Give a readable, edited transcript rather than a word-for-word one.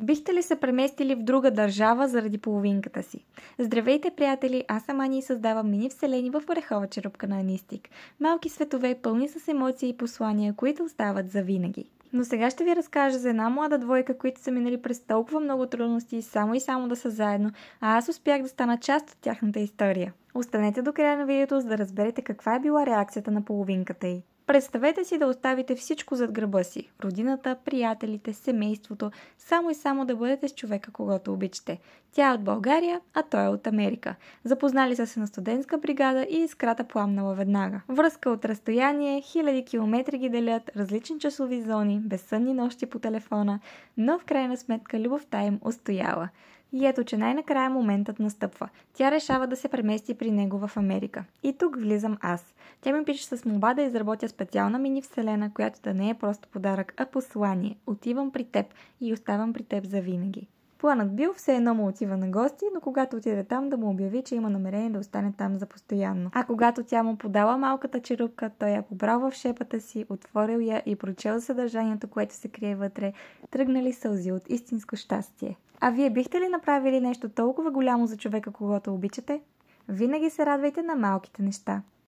Бихте ли се преместили в друга държава заради половинката си? Здравейте, приятели! Аз съм Ани и създавам мини вселени в орехова черупка на Анистик. Малки светове, пълни с емоции и послания, които остават завинаги. Но сега ще ви разкажа за една млада двойка, които са минали през толкова много трудности само и само да са заедно, а аз успях да стана част от тяхната история. Останете до края на видеото, за да разберете каква е била реакцията на половинката й. Представете си да оставите всичко зад гърба си – родината, приятелите, семейството, само и само да бъдете с човека, когото обичате. Тя е от България, а той е от Америка. Запознали са се на студентска бригада и искрата пламнала веднага. Връзка от разстояние, хиляди километри ги делят, различни часови зони, безсънни нощи по телефона, но в крайна сметка любовта им устояла. И ето, че най-накрая моментът настъпва. Тя решава да се премести при него в Америка. И тук влизам аз. Тя ми пише с молба да изработя специална мини вселена, която да не е просто подарък, а послание. Отивам при теб и оставам при теб завинаги. Планът бил все едно му отива на гости, но когато отиде там да му обяви, че има намерение да остане там за постоянно. А когато тя му подала малката черупка, той я побрал в шепата си, отворил я и прочел съдържанието, което се крие вътре, тръгнали сълзи от истинско щастие. А вие бихте ли направили нещо толкова голямо за човека, когото обичате? Винаги се радвайте на малките неща.